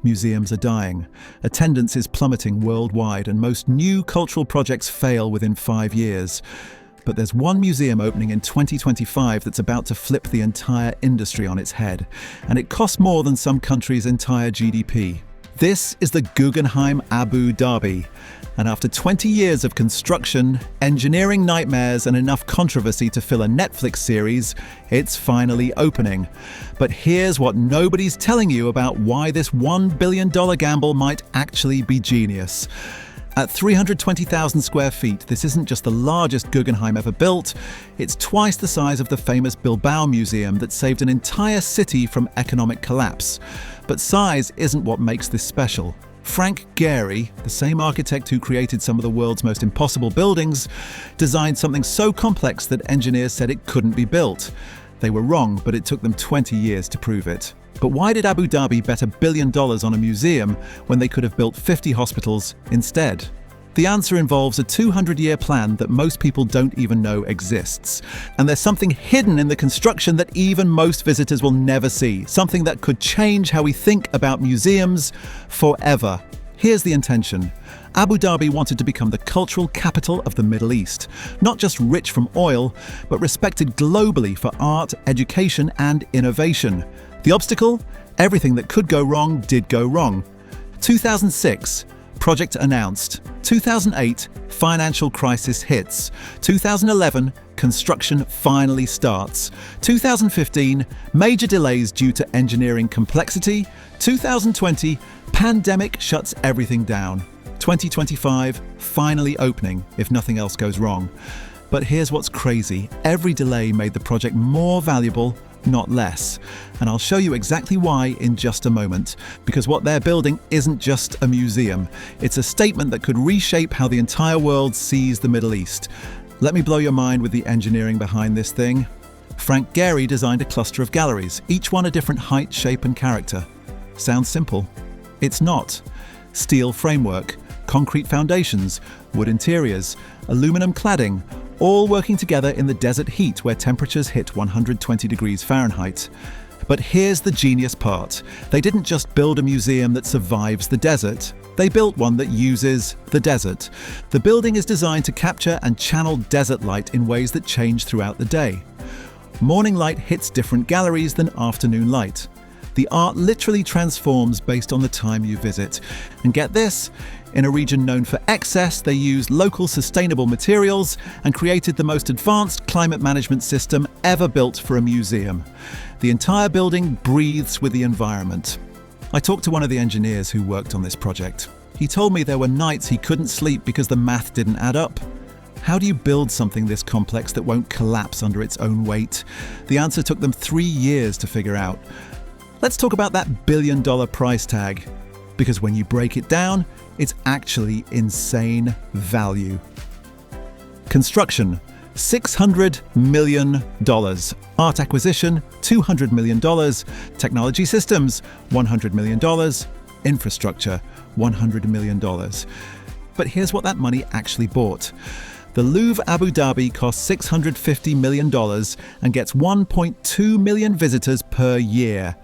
Museums are dying. Attendance is plummeting worldwide, and most new cultural projects fail within 5 years. But there's one museum opening in 2025 that's about to flip the entire industry on its head, and it costs more than some countries' entire GDP. This is the Guggenheim Abu Dhabi, and after 20 years of construction, engineering nightmares and enough controversy to fill a Netflix series, it's finally opening. But here's what nobody's telling you about why this $1 billion gamble might actually be genius. At 320,000 square feet, this isn't just the largest Guggenheim ever built, it's twice the size of the famous Bilbao museum that saved an entire city from economic collapse. But size isn't what makes this special. Frank Gehry, the same architect who created some of the world's most impossible buildings, designed something so complex that engineers said it couldn't be built. They were wrong, but it took them 20 years to prove it. But why did Abu Dhabi bet $1 billion on a museum when they could have built 50 hospitals instead? The answer involves a 200-year plan that most people don't even know exists. And there's something hidden in the construction that even most visitors will never see, something that could change how we think about museums forever. Here's the intention. Abu Dhabi wanted to become the cultural capital of the Middle East, not just rich from oil, but respected globally for art, education, and innovation. The obstacle? Everything that could go wrong did go wrong. 2006, project announced. 2008, financial crisis hits. 2011, construction finally starts. 2015, major delays due to engineering complexity. 2020, pandemic shuts everything down. 2025, finally opening, if nothing else goes wrong. But here's what's crazy. Every delay made the project more valuable, not less. And I'll show you exactly why in just a moment. Because what they're building isn't just a museum. It's a statement that could reshape how the entire world sees the Middle East. Let me blow your mind with the engineering behind this thing. Frank Gehry designed a cluster of galleries, each one a different height, shape, and character. Sounds simple. It's not. Steel framework, concrete foundations, wood interiors, aluminum cladding, all working together in the desert heat where temperatures hit 120 degrees Fahrenheit. But here's the genius part. They didn't just build a museum that survives the desert. They built one that uses the desert. The building is designed to capture and channel desert light in ways that change throughout the day. Morning light hits different galleries than afternoon light. The art literally transforms based on the time you visit. And get this, in a region known for excess, they used local sustainable materials and created the most advanced climate management system ever built for a museum. The entire building breathes with the environment. I talked to one of the engineers who worked on this project. He told me there were nights he couldn't sleep because the math didn't add up. How do you build something this complex that won't collapse under its own weight? The answer took them 3 years to figure out. Let's talk about that $1 billion price tag. Because when you break it down, it's actually insane value. Construction, $600 million. Art acquisition, $200 million. Technology systems, $100 million. Infrastructure, $100 million. But here's what that money actually bought. The Louvre Abu Dhabi costs $650 million and gets 1.2 million visitors per year.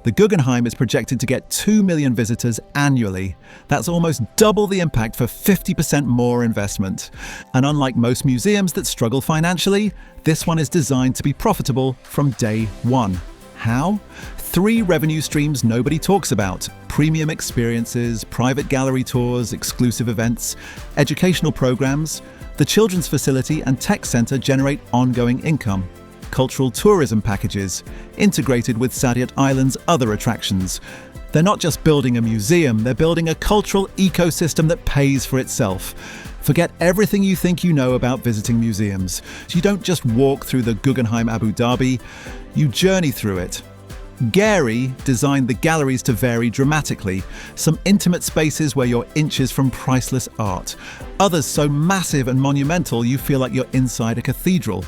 The Guggenheim is projected to get 2 million visitors annually. That's almost double the impact for 50% more investment. And unlike most museums that struggle financially, this one is designed to be profitable from day one. How? 3 revenue streams nobody talks about: premium experiences, private gallery tours, exclusive events, educational programs. The children's facility and tech center generate ongoing income. Cultural tourism packages, integrated with Saadiyat Island's other attractions. They're not just building a museum, they're building a cultural ecosystem that pays for itself. Forget everything you think you know about visiting museums. You don't just walk through the Guggenheim Abu Dhabi, you journey through it. Gehry designed the galleries to vary dramatically. Some intimate spaces where you're inches from priceless art. Others so massive and monumental you feel like you're inside a cathedral.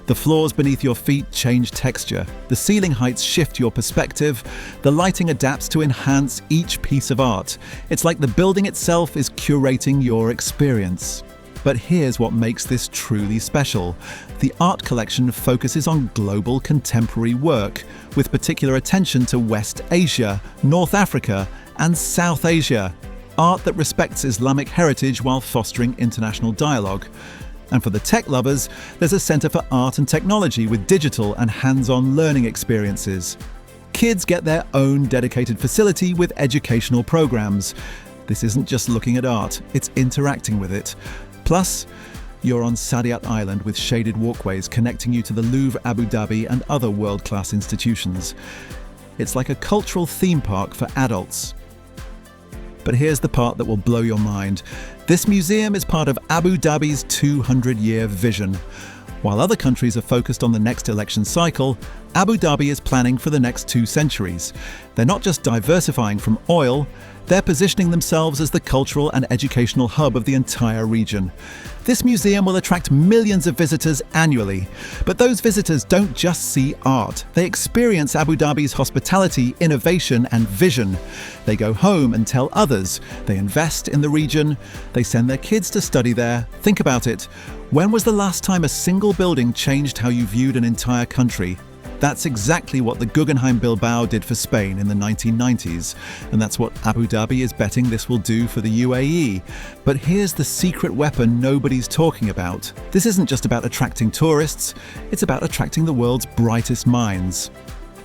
The floors beneath your feet change texture. The ceiling heights shift your perspective. The lighting adapts to enhance each piece of art. It's like the building itself is curating your experience. But here's what makes this truly special. The art collection focuses on global contemporary work, with particular attention to West Asia, North Africa, And South Asia, art that respects Islamic heritage while fostering international dialogue. And for the tech lovers, there's a Centre for Art and Technology with digital and hands-on learning experiences. Kids get their own dedicated facility with educational programs. This isn't just looking at art, it's interacting with it. Plus, you're on Saadiyat Island with shaded walkways connecting you to the Louvre Abu Dhabi and other world-class institutions. It's like a cultural theme park for adults. But here's the part that will blow your mind. This museum is part of Abu Dhabi's 200-year vision. While other countries are focused on the next election cycle, Abu Dhabi is planning for the next 2 centuries. They're not just diversifying from oil, they're positioning themselves as the cultural and educational hub of the entire region. This museum will attract millions of visitors annually, but those visitors don't just see art. They experience Abu Dhabi's hospitality, innovation, and vision. They go home and tell others. They invest in the region. They send their kids to study there. Think about it. When was the last time a single building changed how you viewed an entire country? That's exactly what the Guggenheim Bilbao did for Spain in the 1990s, and that's what Abu Dhabi is betting this will do for the UAE. But here's the secret weapon nobody's talking about. This isn't just about attracting tourists, it's about attracting the world's brightest minds.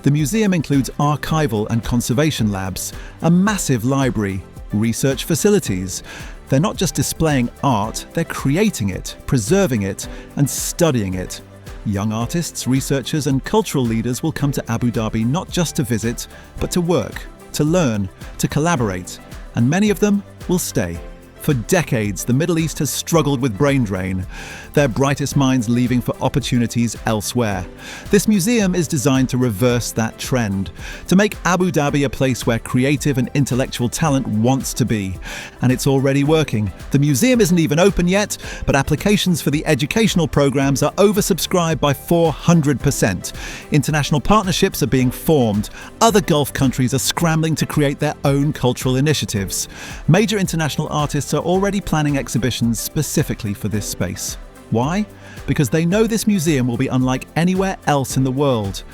The museum includes archival and conservation labs, a massive library, research facilities. They're not just displaying art, they're creating it, preserving it, and studying it. Young artists, researchers, and cultural leaders will come to Abu Dhabi not just to visit, but to work, to learn, to collaborate, and many of them will stay. For decades, the Middle East has struggled with brain drain, their brightest minds leaving for opportunities elsewhere. This museum is designed to reverse that trend, to make Abu Dhabi a place where creative and intellectual talent wants to be. And it's already working. The museum isn't even open yet, but applications for the educational programs are oversubscribed by 400%. International partnerships are being formed. Other Gulf countries are scrambling to create their own cultural initiatives. Major international artists are already planning exhibitions specifically for this space. Why? Because they know this museum will be unlike anywhere else in the world.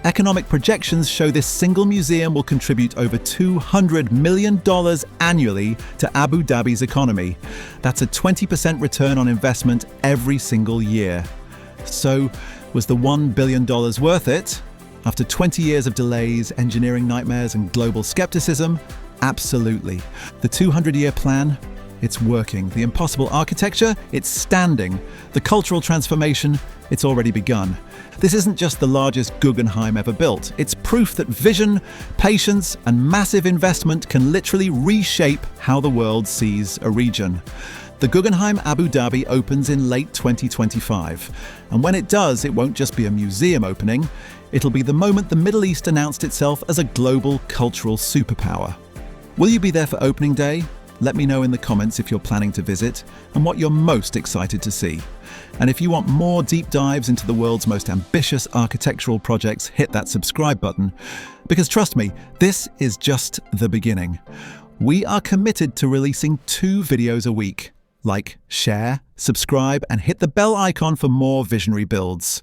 Economic projections show this single museum will contribute over $200 million annually to Abu Dhabi's economy. That's a 20% return on investment every single year. So, was the $1 billion worth it? After 20 years of delays, engineering nightmares, and global skepticism? Absolutely. The 200-year plan? It's working. The impossible architecture? It's standing. The cultural transformation? It's already begun. This isn't just the largest Guggenheim ever built. It's proof that vision, patience, and massive investment can literally reshape how the world sees a region. The Guggenheim Abu Dhabi opens in late 2025. And when it does, it won't just be a museum opening. It'll be the moment the Middle East announced itself as a global cultural superpower. Will you be there for opening day? Let me know in the comments if you're planning to visit and what you're most excited to see. And if you want more deep dives into the world's most ambitious architectural projects, hit that subscribe button. Because trust me, this is just the beginning. We are committed to releasing 2 videos a week. Like, share, subscribe, and hit the bell icon for more visionary builds.